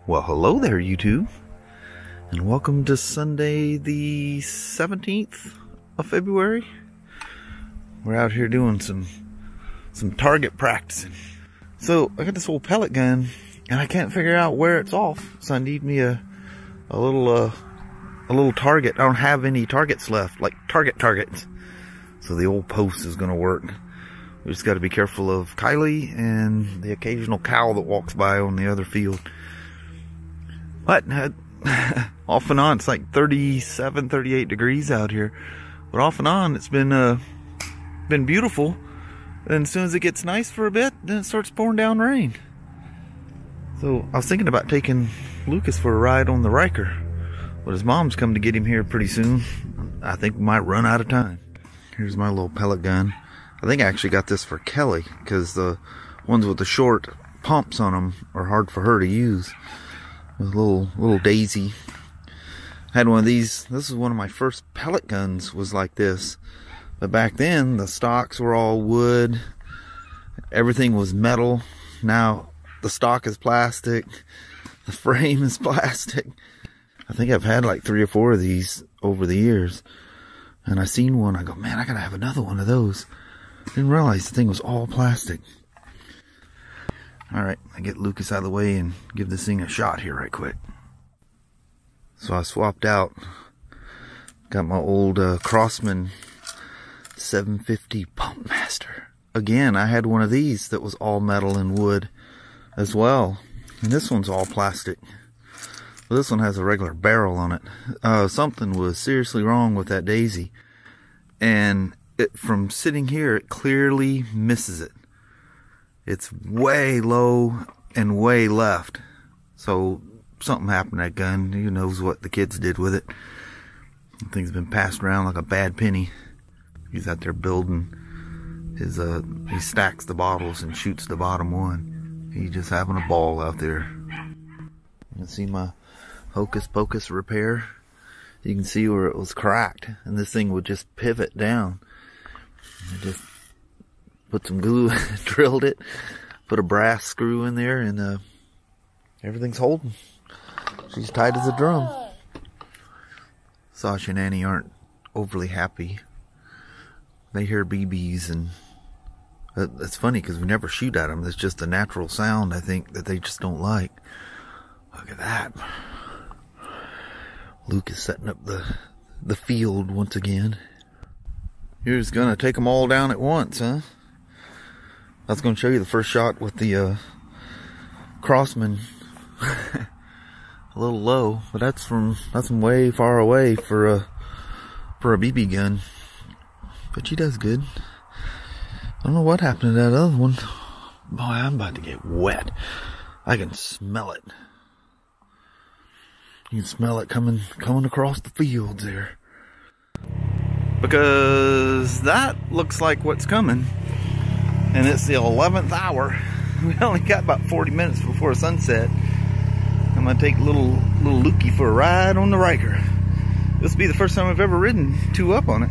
Well, hello there, YouTube, and welcome to Sunday the 17th of February. We're out here doing some target practicing. So I got this old pellet gun, and I can't figure out where it's off. So I need me a little target. I don't have any targets left, like targets. So the old post is gonna work. We just got to be careful of Kylie and the occasional cow that walks by on the other field. But off and on, it's like 37, 38 degrees out here. But off and on, it's been beautiful. And as soon as it gets nice for a bit, then it starts pouring down rain. So I was thinking about taking Lucas for a ride on the Ryker, but his mom's come to get him here pretty soon. I think we might run out of time. Here's my little pellet gun. I think I actually got this for Kelly, because the ones with the short pumps on them are hard for her to use. A little Daisy. I had one of these. This is one of my first pellet guns, was like this. But back then, the stocks were all wood. Everything was metal. Now, the stock is plastic. The frame is plastic. I think I've had like 3 or 4 of these over the years. And I seen one, I go, man, I gotta have another one of those. Didn't realize the thing was all plastic. Alright, I get Lucas out of the way and give this thing a shot here right quick. So I swapped out. Got my old Crossman 750 Pump Master. Again, I had one of these that was all metal and wood as well. And this one's all plastic. Well, this one has a regular barrel on it. Something was seriously wrong with that Daisy. And from sitting here, it clearly misses it. It's way low and way left. So something happened to that gun. Who knows what the kids did with it. The thing's been passed around like a bad penny. He's out there building his, he stacks the bottles and shoots the bottom one. He's just having a ball out there. You can see my hocus pocus repair. You can see where it was cracked, and this thing would just pivot down. I just put some glue, drilled it, put a brass screw in there, and everything's holding. She's tight as a drum. Sasha and Annie aren't overly happy. They hear BBs, and it's funny because we never shoot at them. It's just a natural sound, I think, that they just don't like. Look at that. Luke is setting up the field once again. You're just gonna take them all down at once, huh? I was gonna show you the first shot with the Crossman. A little low, but that's from way far away for a BB gun. But she does good. I don't know what happened to that other one. Boy, I'm about to get wet. I can smell it. You can smell it coming across the fields there. Because that looks like what's coming. And it's the 11th hour. We only got about 40 minutes before sunset. I'm going to take little Lukey for a ride on the Ryker. This will be the first time I've ever ridden 2 up on it.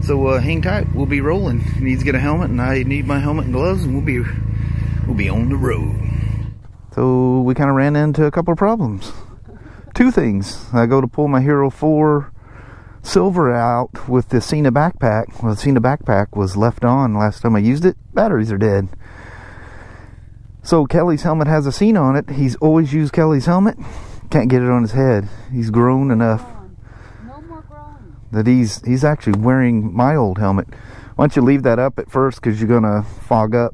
So hang tight, we'll be rolling. He needs to get a helmet, and I need my helmet and gloves, and we'll be on the road. So we kind of ran into a couple of problems. 2 things. I go to pull my Hero 4 Silver out with the Scenic backpack. Well, the Scenic backpack was left on last time I used it. Batteries are dead. So Kelly's helmet has a Scenic on it. He's always used Kelly's helmet. Can't get it on his head. He's grown enough that he's actually wearing my old helmet. Why don't you leave that up at first, because you're gonna fog up.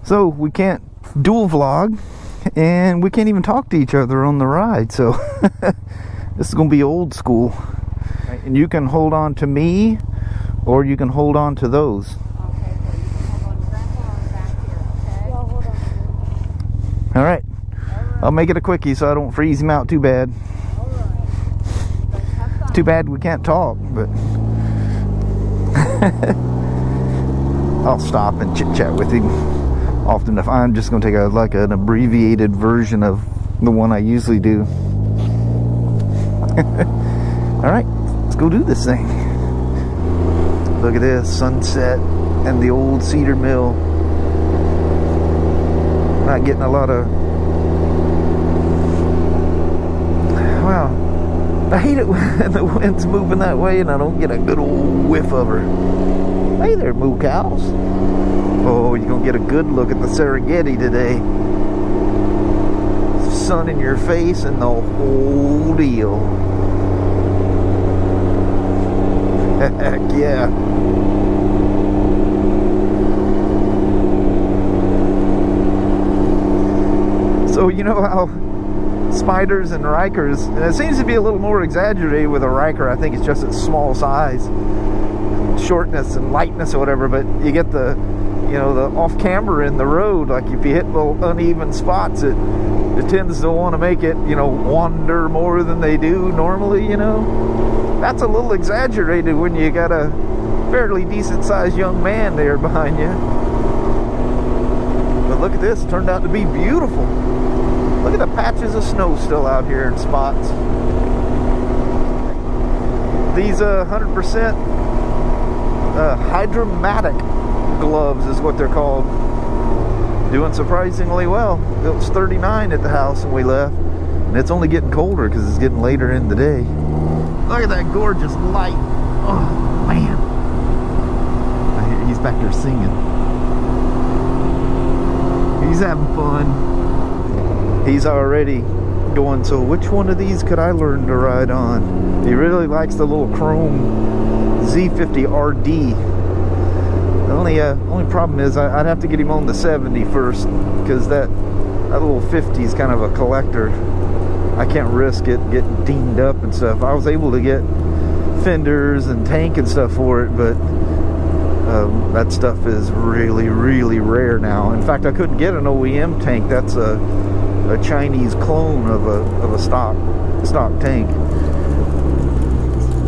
So we can't dual vlog, and we can't even talk to each other on the ride. So this is gonna be old school. And you can hold on to me, or you can hold on to those. All right, I'll make it a quickie so I don't freeze him out too bad. Too bad we can't talk, but I'll stop and chit chat with him often enough. I'm just gonna take an abbreviated version of the one I usually do. All right, let's go do this thing. Look at this sunset and the old cedar mill. Not getting a lot of I hate it when the wind's moving that way and I don't get a good old whiff of her. Hey there, moo cows. Oh, you're gonna get a good look at the Serengeti today. Sun in your face and the whole deal. Heck yeah. So you know how Spyders and Rykers, and it seems to be a little more exaggerated with a Ryker. I think it's just its small size, shortness and lightness or whatever, but you get the, you know, the off camber in the road, like if you hit little uneven spots, it tends to want to make it, you know, wander more than they do normally, you know. That's a little exaggerated when you got a fairly decent sized young man there behind you. But look at this, it turned out to be beautiful. Look at the patches of snow still out here in spots. These 100% hydromatic gloves is what they're called. Doing surprisingly well. It was 39 at the house when we left, and it's only getting colder because it's getting later in the day. Look at that gorgeous light. Oh man, I hear he's back there singing. He's having fun. He's already going, so which one of these could I learn to ride on? He really likes the little chrome Z50RD. The only problem is I'd have to get him on the 70 first, because that little 50 is kind of a collector. I can't risk it getting dinged up and stuff. I was able to get fenders and tank and stuff for it, but that stuff is really, really rare now. In fact, I couldn't get an OEM tank. That's a Chinese clone of a stock tank.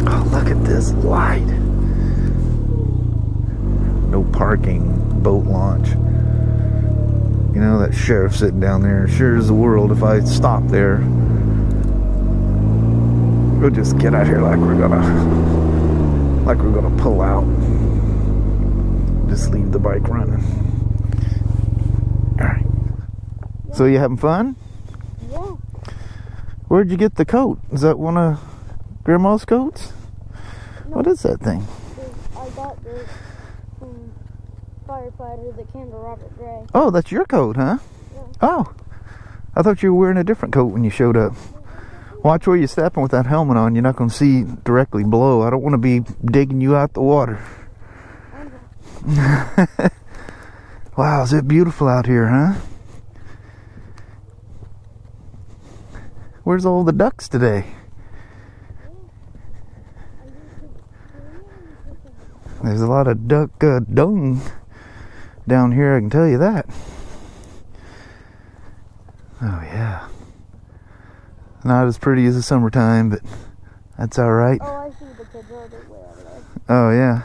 Oh, look at this light. No parking, boat launch. You know, that sheriff sitting down there, sure as the world if I stop there, we'll just get out here like we're gonna pull out. Just leave the bike running. Alright. Yeah. So you having fun? Yeah. Where'd you get the coat? Is that one of Grandma's coats? No. What is that thing? I got this firefighter that came to Robert Gray. Oh, that's your coat, huh? Yeah. Oh, I thought you were wearing a different coat when you showed up. Watch where you're stepping with that helmet on. You're not going to see directly below. I don't want to be digging you out the water. Okay. Wow, is it beautiful out here, huh? Where's all the ducks today? There's a lot of duck dung down here, I can tell you that. Oh yeah. Not as pretty as the summertime, but that's alright. Oh, I see the kids are way over there. Oh yeah.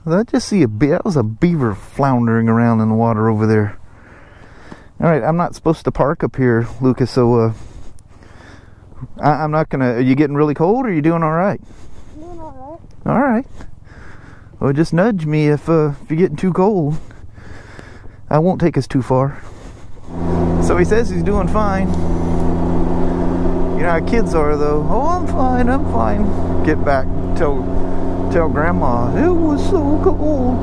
I just see that was a beaver floundering around in the water over there. Alright, I'm not supposed to park up here, Lucas, so I'm not gonna. Are you getting really cold or are you doing alright? I'm doing alright. Alright. Well, just nudge me if you're getting too cold. I won't take us too far. So he says he's doing fine. You know how kids are though. Oh, I'm fine, I'm fine. Get back, tell Grandma, it was so cold.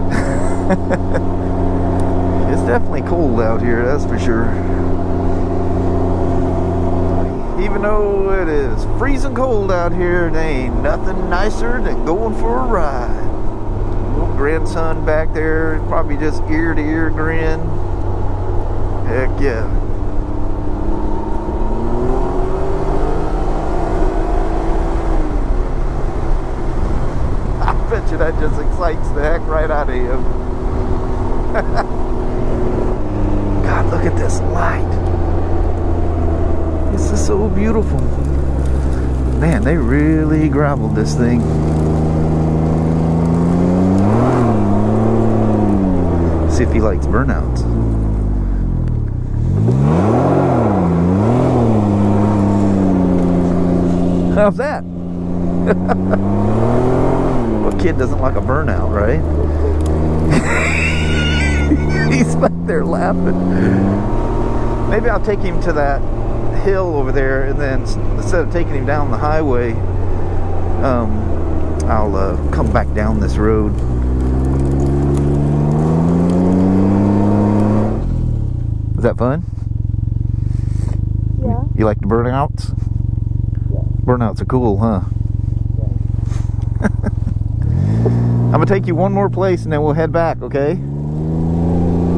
It's definitely cold out here, that's for sure. Even though it is freezing cold out here, there ain't nothing nicer than going for a ride. Little grandson back there, probably just ear to ear grin. Heck yeah. I bet you that just excites the heck right out of him. God, look at this light. This is so beautiful. Man, they really gravelled this thing. See if he likes burnouts. How's that? What kid doesn't like a burnout, right? He's back there laughing. Maybe I'll take him to that hill over there, and then instead of taking him down the highway, I'll come back down this road. Is that fun? Yeah. You like the burnouts? Yeah. Burnouts are cool, huh? Yeah. I'm gonna take you one more place and then we'll head back, okay?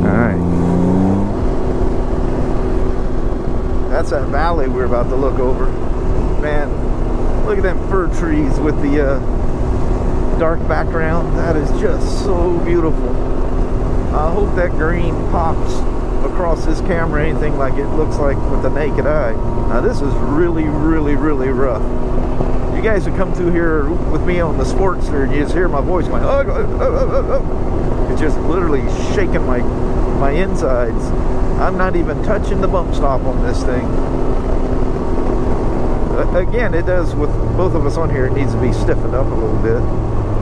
Alright. That's that valley we're about to look over. Man, look at them fir trees with the dark background. That is just so beautiful. I hope that green pops across this camera anything like it looks like with the naked eye. Now this is really, really, really rough. You guys would come through here with me on the Sportster and you just hear my voice going, oh, oh, oh, oh, oh. It's just literally shaking my insides. I'm not even touching the bump stop on this thing. Again, it does with both of us on here, it needs to be stiffened up a little bit.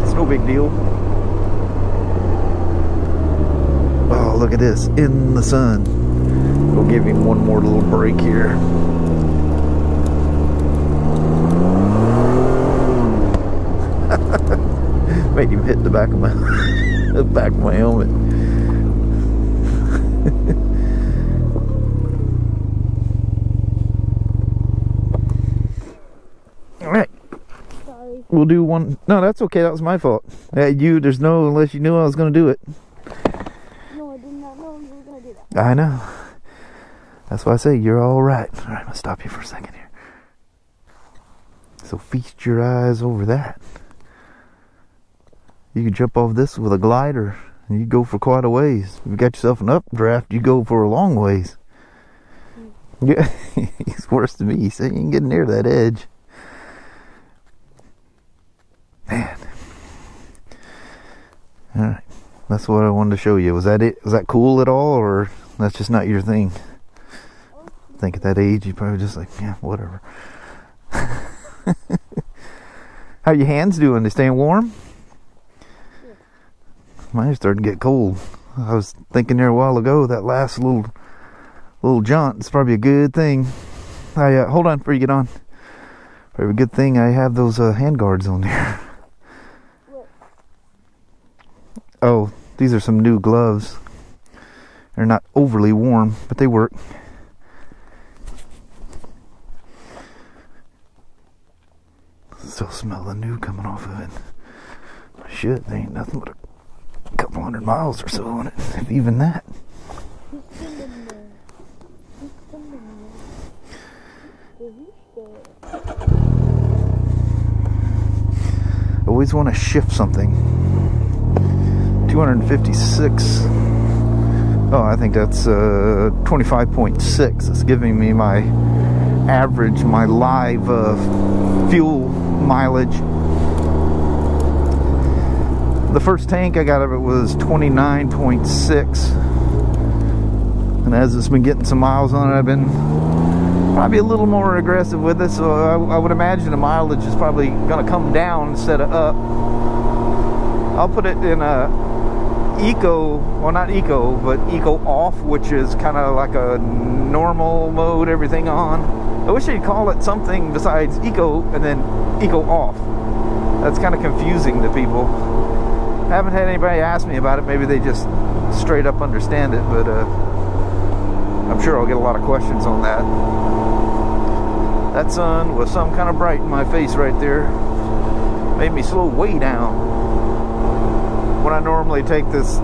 It's no big deal. Oh, look at this, in the sun. We'll give him one more little break here. Made him hit the back of my the back of my helmet. All right. Sorry. We'll do one. No, that's okay. That was my fault. There's no unless you knew I was going to do it. No, I did not know you were going to do that. I know. That's why I say you're all right. All right, I'm going to stop you for a second here. So feast your eyes over that. You can jump off this with a glider and you go for quite a ways. If you got yourself an updraft, you go for a long ways. Yeah, he's worse than me. So you ain't getting near that edge. Man. Alright. That's what I wanted to show you. Was that it? Was that cool at all, or that's just not your thing? I think at that age you probably just like, yeah, whatever. How your hands doing? They staying warm? Yeah. Mine's starting to get cold. I was thinking there a while ago that last little jaunt is probably a good thing. Hold on before you get on. Probably a good thing I have those hand guards on there. What? Oh, these are some new gloves. They're not overly warm, but they work. Still smell the new coming off of it. Shit, there ain't nothing but a couple 100 miles or so on it, if even that. I always want to shift something. 256. Oh, I think that's 25.6. It's giving me my average, my live fuel mileage. The first tank I got of it was 29.6. And as it's been getting some miles on it, I've been probably a little more aggressive with it, so I would imagine the mileage is probably going to come down instead of up. I'll put it in a eco, well not eco, but eco off, which is kind of like a normal mode, everything on. I wish they'd call it something besides eco and then eco off. That's kind of confusing to people. I haven't had anybody ask me about it. Maybe they just straight up understand it, but I'm sure I'll get a lot of questions on that. That sun was some kind of bright in my face right there. Made me slow way down. When I normally take this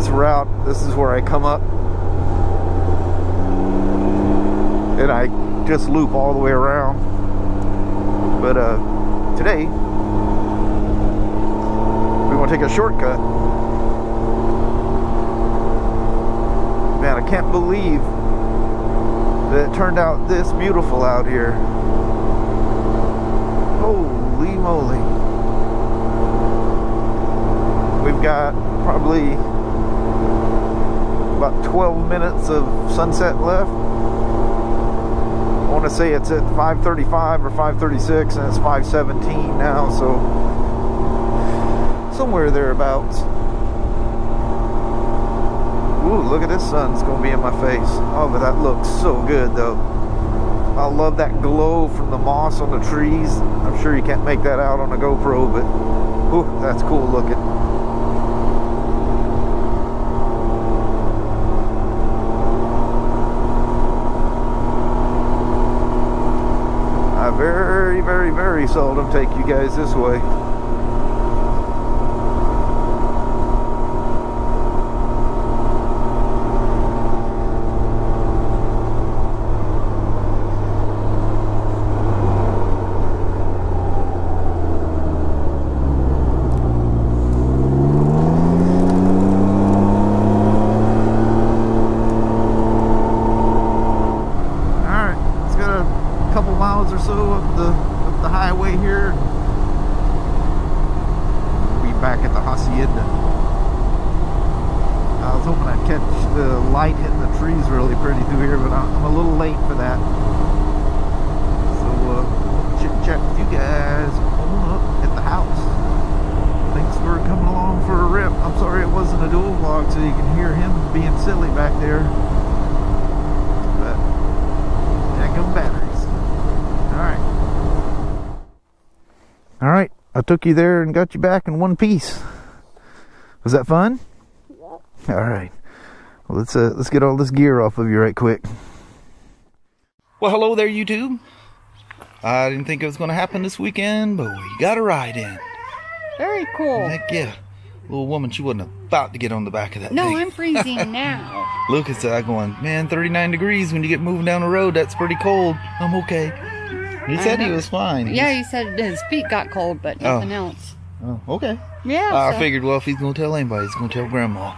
route, this is where I come up and I just loop all the way around. But today we want to take a shortcut. Man, I can't believe that it turned out this beautiful out here. Holy moly. We've got probably about 12 minutes of sunset left. I want to say it's at 5:35 or 5:36 and it's 5:17 now, so somewhere thereabouts. Ooh, look at this sun. It's going to be in my face. Oh, but that looks so good, though. I love that glow from the moss on the trees. I'm sure you can't make that out on a GoPro, but ooh, that's cool looking. I very, very, very seldom take you guys this way. Or so up the highway here. We'll be back at the hacienda. I was hoping I'd catch the light hitting the trees really pretty through here, but I'm a little late for that. So chit chat with you guys pulling up at the house. Thanks for coming along for a rip. I'm sorry it wasn't a dual vlog so you can hear him being silly back there. But daggum batteries. All right, I took you there and got you back in one piece. Was that fun? Yeah. All right. Well, let's get all this gear off of you right quick. Well, hello there, YouTube. I didn't think it was going to happen this weekend, but we got a ride in. Very cool. Heck yeah. Little woman, she wasn't about to get on the back of that thing. No, I'm freezing now. Lucas said, I'm going, man, 39 degrees when you get moving down the road. That's pretty cold. I'm okay. He said he was fine. Yeah, he said his feet got cold, but nothing else. Oh, okay. Yeah. I figured, well, if he's going to tell anybody, he's going to tell Grandma.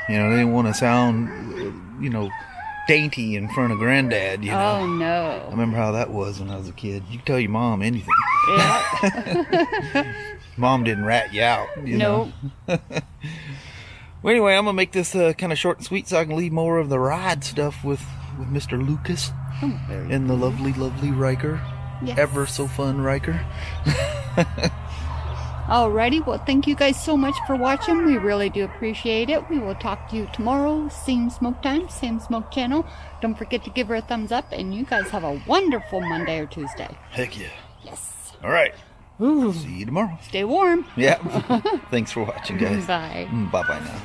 You know, they didn't want to sound, you know, dainty in front of Granddad, you know. Oh, no. I remember how that was when I was a kid. You could tell your mom anything. Yeah. Mom didn't rat you out, you know. Well, anyway, I'm going to make this kind of short and sweet so I can leave more of the ride stuff with Mr. Lucas. And the lovely, lovely Ryker. Yes. Ever so fun Ryker. Alrighty, well, thank you guys so much for watching. We really do appreciate it. We will talk to you tomorrow. Same smoke time, same smoke channel. Don't forget to give her a thumbs up, and you guys have a wonderful Monday or Tuesday. Heck yeah. Yes. All right. Ooh. See you tomorrow. Stay warm. Yeah. Thanks for watching, guys. Bye. Bye-bye now.